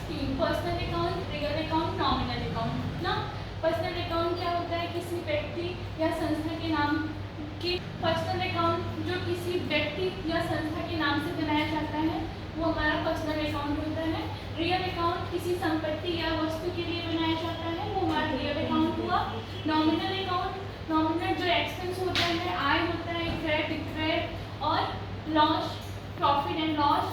तीन, personal account, real account, nominal account ना। Personal account क्या होता है, किसी व्यक्ति या संस्था के नाम की, पर्सनल अकाउंट जो किसी व्यक्ति या संस्था के नाम से बनाया जाता है वो हमारा पर्सनल अकाउंट होता है। रियल अकाउंट किसी संपत्ति या वस्तु के लिए बनाया जाता है वो हमारा रियल अकाउंट हुआ। नॉमिनल अकाउंट, नॉमिनल जो एक्सपेंस होता है, आय होता है, क्रय विक्रय और लॉस, प्रॉफिट एंड लॉस,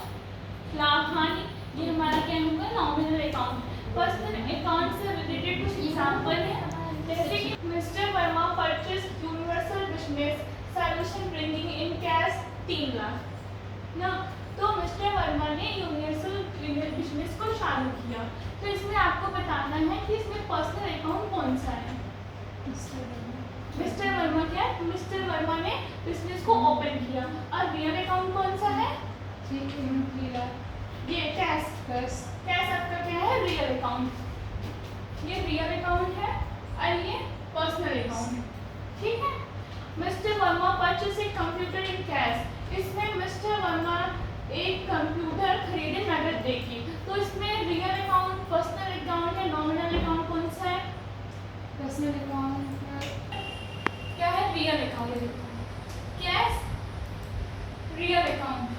लाभ हानि, ये हमारा क्या होगा, नॉमिनल अकाउंट। पर्सनल अकाउंट से रिलेटेड कुछ एग्जांपल है, जैसे कि mister Verma purchase universal business solution bringing in cash 3 lakh ना। तो मिस्टर वर्मा ने यूनिवर्सल बिजनेस को चालू किया, तो इसमें आपको बताना है कि इसमें पर्सनल अकाउंट कौन सा है। मिस्टर वर्मा क्या है, मिस्टर वर्मा ने बिजनेस को ओपन किया। और रियल अकाउंट कौन सा है, ये कैश, कैश आपका क्या है, रियल अकाउंट, ये रियल अकाउंट है और ये पर्सनल अकाउंट, ठीक है। Mister Verma purchase a computer in cash, इसमें मिस्टर वर्मा एक कंप्यूटर खरीदे नगद देके, तो इसमें रियल अकाउंट, पर्सनल अकाउंट या नॉमिनल अकाउंट कौन सा है, पर्सनल अकाउंट क्या है, real account, cash real account.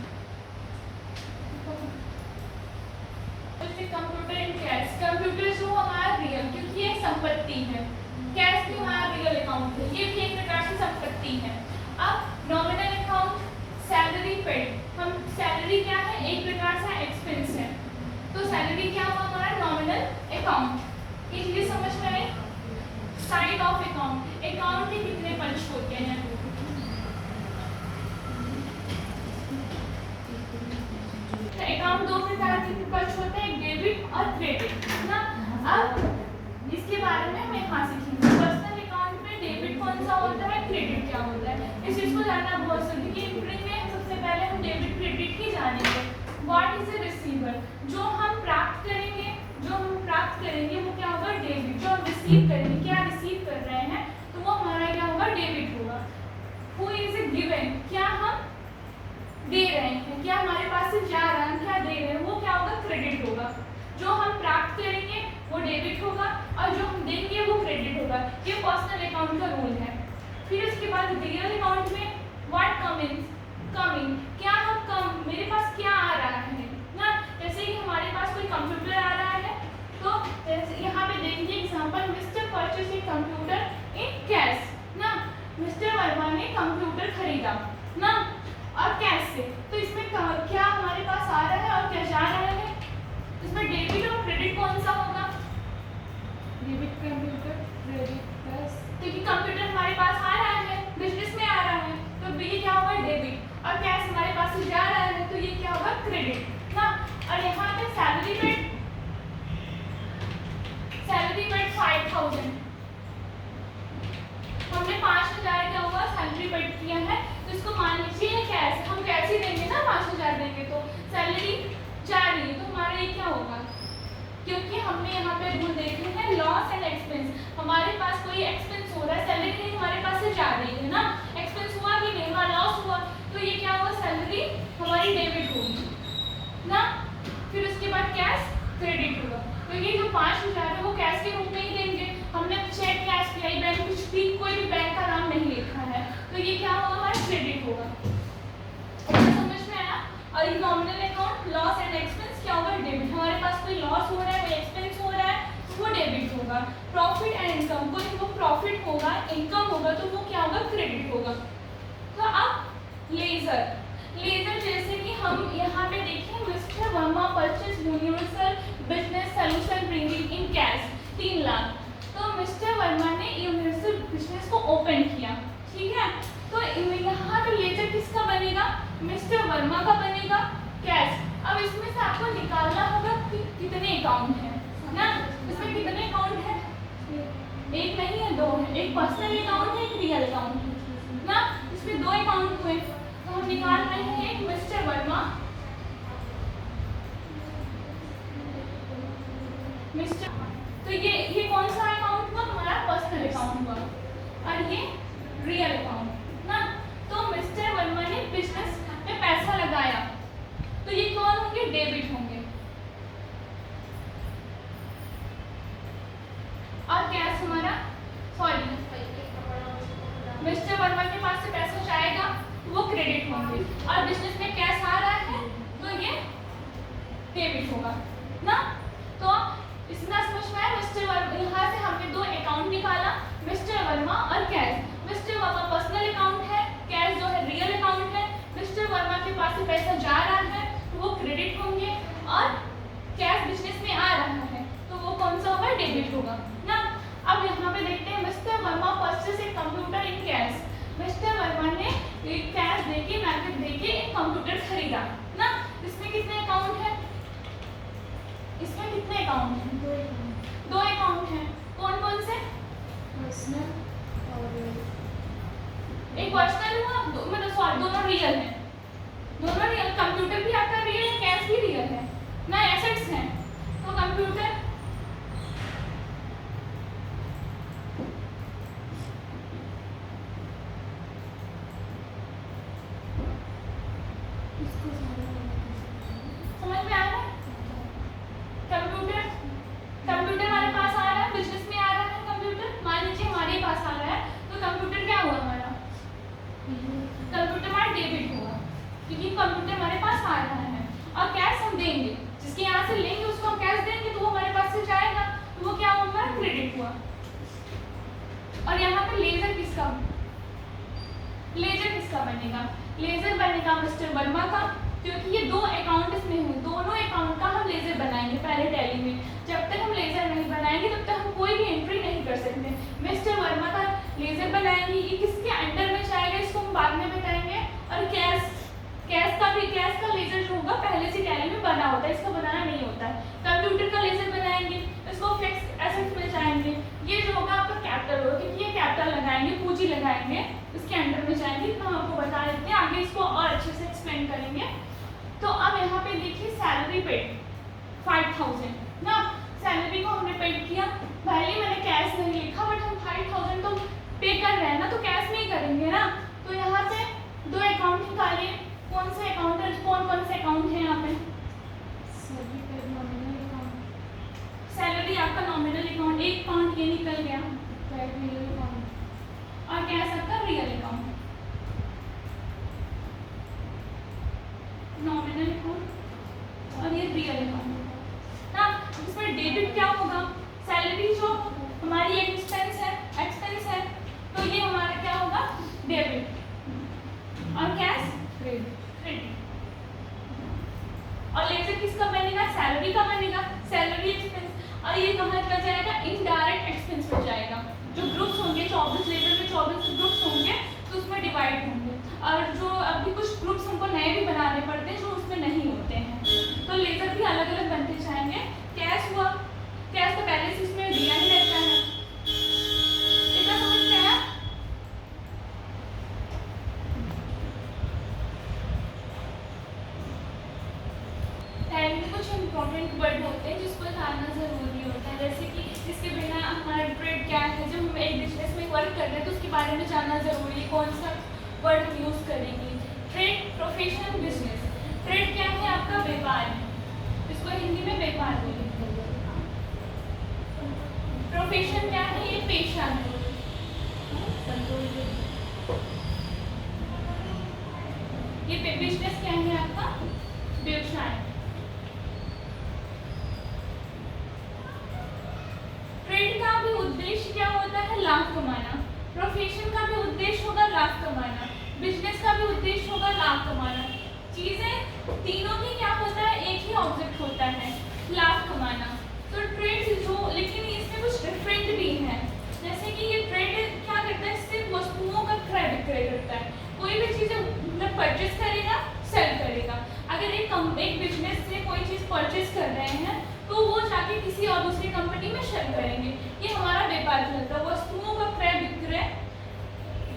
Computer in cash, computer जो हमारा रियल, क्योंकि ये संपत्ति है, कैश भी हमारा रियल अकाउंट है, ये भी एक प्रकार से संपत्ति है। अब नॉमिनल अकाउंट, सैलरी पेड, हम सैलरी क्या है, एक प्रकार से एक्सपेंस है, तो सैलरी क्या हुआ हमारा नॉमिनल अकाउंट। ये चीजें समझ में आए। साइड ऑफ अकाउंट, अकाउंट के कितने पक्ष होते हैं, अकाउंट दो प्रकार के पक्ष होते हैं, डेबिट और क्रेडिट ना। अब इसके बारे में हम यहाँ सीखेंगे। पर्सनल अकाउंट में डेबिट कौन सा होता है, क्रेडिट क्या होता है, इस चीज को जानना बहुत जरूरी है। इंट्री में सबसे पहले हम डेबिट क्रेडिट ही जानेंगे। व्हाट इज ए रिसीवर, जो हम प्राप्त करेंगे, वो क्या होगा, डेबिट। जो हम रिसीव करेंगे, क्या रिसीव कर रहे हैं, तो वो हमारा क्या होगा, डेबिट होगा। हु इज ए गिवन, क्या हम दे रहे हैं, क्या हमारे पास से जा रहा है, क्या दे रहे हैं, वो क्या होगा, क्रेडिट होगा। जो हम प्राप्त करेंगे वो डेबिट होगा और जो हम देंगे वो क्रेडिट होगा। ये पर्सनल अकाउंट का रूल है। फिर उसके बाद रियल अकाउंट में व्हाट कमिंग, क्या हम मेरे पास क्या आ रहा है ना। जैसे कि हमारे पास कोई कंप्यूटर आ रहा है, तो जैसे यहाँ पे देंगे example, mister purchase a computer in cash ना। मिस्टर वर्मा ने कंप्यूटर खरीदा ना और कैश से, तो इसमें क्या हमारे पास आ रहा है और क्या जा रहा है, इसमें डेबिट और क्रेडिट कौन सा होगा, डेबिट कंप्यूटर, क्रेडिट प्लस, क्योंकि कंप्यूटर हमारे पास आ रहा है, बिजनेस में आ रहा है, तो ये क्या होगा, डेबिट। और कैश हमारे पास से जा रहा है, तो ये क्या होगा, क्रेडिट ना। और यहाँ पे सैलरी पेड 5000, हमने 5000 क्या हुआ, सैलरी पेड किया है, तो इसको मान लीजिए कैश, हम कैश ही देंगे ना, 5000 देंगे, तो सैलरी जा रही है, तो हमारा ये क्या होगा, क्योंकि हमने यहाँ पे रूल देखे हैं लॉस एंड एक्सपेंस, हमारे पास कोई एक्सपेंस हो रहा है, सैलरी नहीं हमारे पास से जा रही है ना, एक्सपेंस हुआ कि नहीं हुआ, लॉस हुआ, तो ये क्या हुआ, सैलरी हमारी डेबिट होगी ना। फिर उसके बाद कैश क्रेडिट होगा, तो ये जो 5000 है वो कैश के रूप में ही देंगे, हमने चेक, कैश, पीआई बैंक, कुछ भी कोई भी बैंक का नाम नहीं लिखा है, तो ये क्या होगा, हमारा क्रेडिट होगा। समझ में आया। और ये nominal account, loss and expense क्या होगा, डेबिट। हमारे पास कोई लॉस हो रहा है, कोई एक्सपेंस हो रहा है, तो वो डेबिट होगा। प्रॉफिट एंड इनकम, कोई वो प्रॉफिट होगा, इनकम होगा, तो वो क्या होगा, क्रेडिट होगा। तो अब लेजर जैसे कि हम यहाँ पे देखें, mister Verma purchase universal business solution bringing in cash 3 lakh, तो मिस्टर वर्मा ने यूनिवर्सल बिजनेस को ओपन किया, ठीक है। तो यहाँ पे लेजर किसका बनेगा, मिस्टर वर्मा का बनेगा, कैश। अब इसमें से आपको निकालना होगा कि कितने अकाउंट है ना, इसमें कितने अकाउंट है, एक नहीं है, दो है, एक पर्सनल अकाउंट है, एक रियल अकाउंट ना, इसमें 2 अकाउंट हुए, तो हम निकाल रहे हैं एक मिस्टर वर्मा, तो ये कौन सा अकाउंट हुआ, हमारा पर्सनल अकाउंट हुआ, और ये रियल अकाउंट ना। तो मिस्टर वर्मा ने बिजनेस में पैसा लगाया, तो ये कौन होंगे, डेबिट होंगे क्रेडिट होंगे, और बिजनेस में कैश आ रहा है तो ये डेबिट होगा ना। तो इतना समझ में आया। मिस्टर वर्मा, यहाँ से हमने दो अकाउंट निकाला, मिस्टर वर्मा और cash. Mister Verma personal account है, कैश जो है रियल अकाउंट है। मिस्टर वर्मा के पास से पैसा जा रहा है तो वो क्रेडिट होंगे, और कैश बिजनेस में आ रहा है तो वो कौन सा होगा, डेबिट होगा ना। अब यहाँ पे देखते हैं, mister Verma purchase a computer in cash. Mister Verma ने कैश देके, नकद देके एक कंप्यूटर खरीदा ना। इसमें कितने अकाउंट है, इसमें कितने अकाउंट हैं, दो अकाउंट हैं। कौन कौन से, पर्सनल और एक पर्सनल हुआ, मतलब सॉरी दोनों रियल हैं, दोनों रियल। कंप्यूटर भी आपका रियल है, कैश भी रियल है ना, एसेट्स हैं। तो कंप्यूटर समझ में आ रहा है। कंप्यूटर कंप्यूटर हमारे पास आ रहा है, बिजनेस में आ रहा है कंप्यूटर, मान लीजिए हमारे पास आ रहा है तो कंप्यूटर क्या हुआ हमारा, कंप्यूटर हमारा डेबिट हुआ क्योंकि कंप्यूटर हमारे पास आ रहा है। और कैश हम देंगे, जिसके यहाँ से लेंगे उसको हम कैश देंगे तो वो हमारे पास से जाएगा तो वो क्या होगा, क्रेडिट हुआ। और यहाँ पे लेजर किसका, लेजर किसका बनेगा, लेजर बनेगा मिस्टर वर्मा का, क्योंकि ये दो अकाउंट इसमें हुए, दोनों अकाउंट का हम लेजर बनाएंगे पहले टैली में। जब तक हम लेजर नहीं बनाएंगे तब तक हम कोई भी एंट्री नहीं कर सकते। मिस्टर वर्मा का लेजर बनाएंगे, ये किसके अंडर में जाएगा इसको हम बाद में बताएंगे। और कैश का लेजर जो होगा पहले से टैली में बना होता है, इसको बनाना नहीं होता है। कंप्यूटर का लेजर बनाएंगे, इसको फिक्स एसेट्स में जाएंगे, ये जो होगा आपका कैपिटल होगा क्योंकि ये कैपिटल लगाएंगे, पूंजी लगाएंगे, इसके अंडर में जाएंगे। तो हम आपको बता देते हैं, आगे इसको और अच्छे से एक्सप्लेन करेंगे। तो अब यहाँ पे देखिए सैलरी पेड 5000 ना, सैलरी को हमने पेड किया। पहले मैंने कैश नहीं लिखा बट हम 5000 तो पे कर रहे हैं ना, तो कैश नहीं करेंगे ना। तो यहाँ से दो अकाउंट निकालिए, कौन से अकाउंट है, कौन कौन से अकाउंट है यहाँ पे, salary paid nominal account, salary आपका नॉमिनल अकाउंट, एक अकाउंट ये निकल गया, पेड रियल अकाउंट, और कैश आपका रियल अकाउंट, नॉमिनल अकाउंट और ये रियल अकाउंट ना। इसमें डेबिट क्या होगा, सैलरी जो हमारी एक्सपेंस है तो ये हमारा क्या होगा, डेबिट, और कैश क्रेडिट। और लेजर किसका बनेगा, सैलरी का बनेगा, सैलरी एक्सपेंस। और ये कहाँ चला जाएगा, इनडायरेक्ट एक्सपेंस में जाएगा। जो ग्रुप्स होंगे 24 लेजर में 24 ग्रुप्स होंगे तो उसमें डिवाइड होंगे, और जो अभी कुछ ग्रुप्स हमको नए भी बनाने पड़ते हैं जो उसमें नहीं होते हैं, तो लेजर भी अलग अलग बनते जाएंगे। कैश हुआ, कैश तो पहले से इसमें दिया ही रहता है, इतना समझ में आया। टैली में कुछ इंपॉर्टेंट वर्ड होते हैं जिसको जानना जरूरी होता है, जैसे कि इसके बिना हमारा ट्रेड क्या है, जब हम एक बिजनेस में वर्क कर रहे हैं तो उसके बारे में जानना जरूरी है, कौन सा वर्ड यूज करेंगे। Trade, profession, business. ट्रेड क्या है, आपका व्यापार, इसको हिंदी में व्यापार बोलेंगे। प्रोफेशन क्या है, ये पेशा है। ये बिजनेस क्या है आपका, व्यवसाय। ट्रेड का भी उद्देश्य क्या होता है, लाभ कमाना। प्रोफेशन का भी उद्देश्य होगा लाभ कमाना, बिजनेस का भी उद्देश्य होगा लाभ कमाना। चीजें तीनों की क्या होता है, एक ही ऑब्जेक्ट होता है, लाभ कमाना। तो ट्रेड जो, लेकिन इसमें कुछ डिफरेंट भी है, जैसे कि ये ट्रेड क्या करता है, सिर्फ वस्तुओं का क्रय विक्रय करता है। कोई भी चीज मतलब परचेस करेगा, सेल करेगा। अगर एक बिजनेस से कोई चीज परचेस कर रहे हैं तो वो जाके किसी और दूसरी कंपनी में सेल करेंगे, ये हमारा व्यापार चलता है, वस्तुओं का क्रय विक्रय।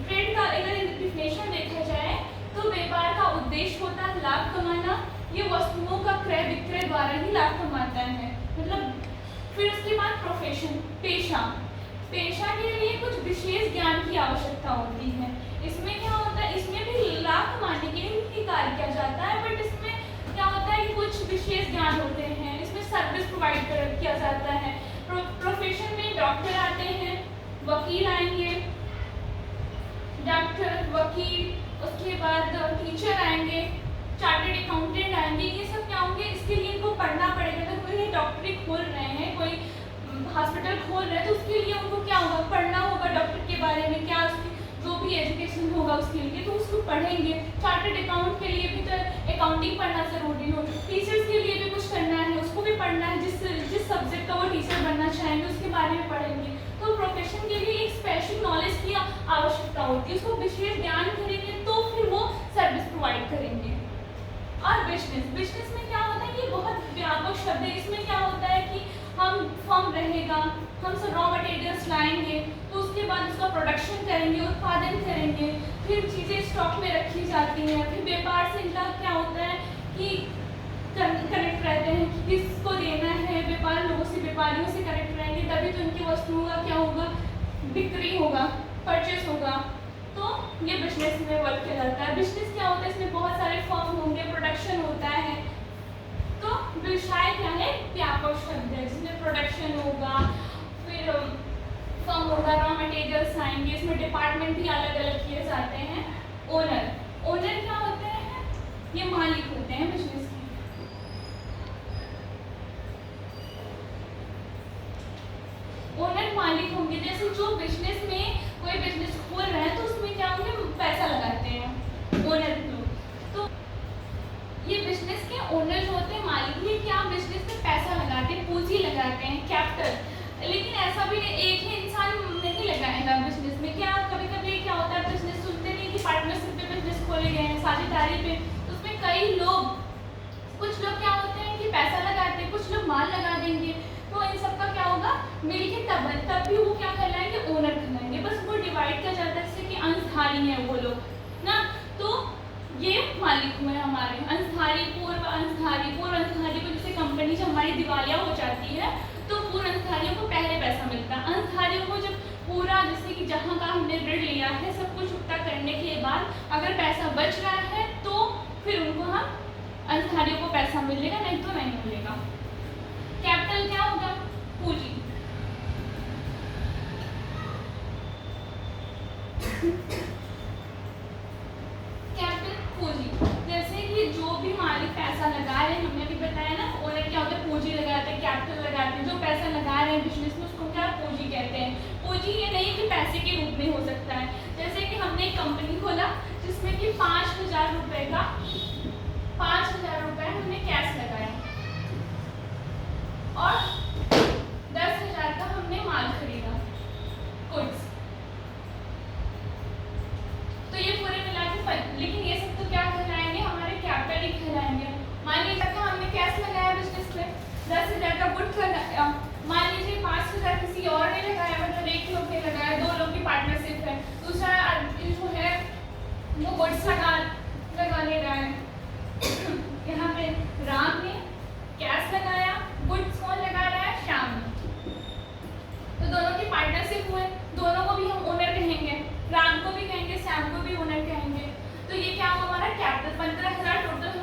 ट्रेड का अगर डिफिनेशन देखा जाए तो व्यापार का उद्देश्य होता है लाभ कमाना, ये वस्तुओं का क्रय विक्रय द्वारा ही लाभ कमाता है, मतलब। फिर उसके बाद प्रोफेशन, पेशा। पेशा के लिए कुछ विशेष ज्ञान की आवश्यकता होती है। इसमें क्या होता है, इसमें भी लाभ कमाने के लिए भी कार्य किया जाता है, बट इसमें क्या होता है कि कुछ विशेष ज्ञान होते हैं, इसमें सर्विस प्रोवाइड किया जाता है। प्रोफेशन में डॉक्टर आते हैं, वकील आएंगे, डॉक्टर, वकील, उसके बाद हॉस्पिटल खोल रहे हैं तो उसके लिए उनको क्या होगा, पढ़ना होगा डॉक्टर के बारे में, क्या उसकी जो भी एजुकेशन होगा उसके लिए तो उसको पढ़ेंगे। चार्टर्ड अकाउंट के लिए भी तो अकाउंटिंग पढ़ना ज़रूरी हो। टीचर्स के लिए भी कुछ करना है, उसको भी पढ़ना है, जिस सब्जेक्ट का वो टीचर बनना चाहेंगे उसके बारे में पढ़ेंगे। तो प्रोफेशन के लिए एक स्पेशल नॉलेज की आवश्यकता होती है, उसको विशेष ज्ञान करेंगे तो फिर वो सर्विस प्रोवाइड करेंगे। और बिजनेस में क्या होता है, ये बहुत व्यापक शब्द है। इसमें क्या होता है कि हम फर्म रहेगा, हम सब रॉ मटेरियल्स लाएंगे, तो उसके बाद उसका प्रोडक्शन करेंगे, उत्पादन करेंगे, फिर चीज़ें स्टॉक में रखी जाती हैं। फिर व्यापार से इनका क्या होता है कि कनेक्ट रहते हैं कि किसको देना है, व्यापार लोगों से, व्यापारियों से कनेक्ट रहेंगे, तभी तो उनकी वस्तुओं का क्या होगा, बिक्री होगा, परचेस होगा। तो ये बिजनेस में वर्क किया जाता है। बिजनेस क्या होता है, इसमें बहुत सारे फर्म होंगे, प्रोडक्शन होता है। तो व्यवसाय क्या है, व्यापक शब्द है जिसमें प्रोडक्शन होगा, फिर फर्म होगा, रॉ मटेरियल्स आएंगे, इसमें डिपार्टमेंट भी अलग अलग किए जाते हैं। ओनर क्या होते हैं, ये मालिक होते हैं बिजनेस के। ओनर मालिक होंगे, जैसे जो बिजनेस में कोई बिजनेस खोल रहे हैं तो उसमें क्या होंगे, पैसा लगाते हैं ओनर लोग। तो ये बिजनेस के ओनर जो होते हैं, मालिक, ये क्या बिजनेस में पैसा लगाते हैं, पूंजी लगाते हैं, कैपिटल। लेकिन ऐसा भी एक ही इंसान नहीं लगाएगा बिजनेस में। क्या कभी कभी क्या होता है, बिजनेस सुनते नहीं कि पार्टनरशिप पे बिजनेस खोले गए हैं, साझेदारी पे, तो उसमें कई लोग, कुछ लोग क्या होते हैं कि पैसा लगाते हैं, कुछ लोग माल लगा देंगे। तो इन सबका क्या होगा, मिलके तब भी वो क्या कहलाएंगे, ओनर कहलाएंगे। बस वो डिवाइड किया जाता है जैसे कि अंशधारी है वो लोग ना। तो ये मालिक हुए हमारे अंशधारी, पूर्व अंशधारी। पूर्व अंशधारी को जैसे कंपनी जब हमारी दिवालिया हो जाती है तो पूर्व अंशधारियों को पहले पैसा मिलता है। अंशधारियों को जब पूरा, जैसे कि जहाँ का हमने ऋण लिया है सब कुछ चुकता करने के बाद अगर पैसा बच रहा है तो फिर उनको हम अंशधारियों को पैसा मिलेगा, नहीं तो नहीं मिलेगा। कैपिटल क्या होगा, पूंजी। कैपिटल पूंजी, जैसे कि जो भी मालिक पैसा लगा रहे हैं, हमने भी बताया ना, ओनर क्या होता है, पूंजी लगाते हैं, कैपिटल लगाते हैं। जो पैसा लगा रहे हैं बिजनेस में उसको क्या पूंजी कहते हैं। पूंजी ये नहीं कि पैसे के रूप में हो सकता है। जैसे कि हमने एक कंपनी खोला जिसमें कि 5,000 रुपये का 5,000 रुपये हमने कैश लगाया और 10,000 का हमने माल खरीदा, गुड्स। तो ये पूरे मिला के, लेकिन ये सब तो क्या कहलाएंगे, हमारे कैपिटल ही कहलाएंगे। मान लीजिए हमने कैश लगाया बिजनेस में, 10,000 का गुड्स लगाया। मान लीजिए 5,000 किसी और ने लगाया, मतलब एक लोग ने लगाया, 2 लोग की पार्टनरशिप है, दूसरा जो है वो गुड्स लगा ले रहा है। यहाँ पे राम ने कैश लगाया, गुड्स कौन लगा रहा है, श्याम ने। तो दोनों की पार्टनरशिप हुए, दोनों को भी हम ओनर कहेंगे, राम को भी कहेंगे, श्याम को भी ओनर कहेंगे। तो ये क्या हुआ, हमारा कैपिटल 15,000 टोटल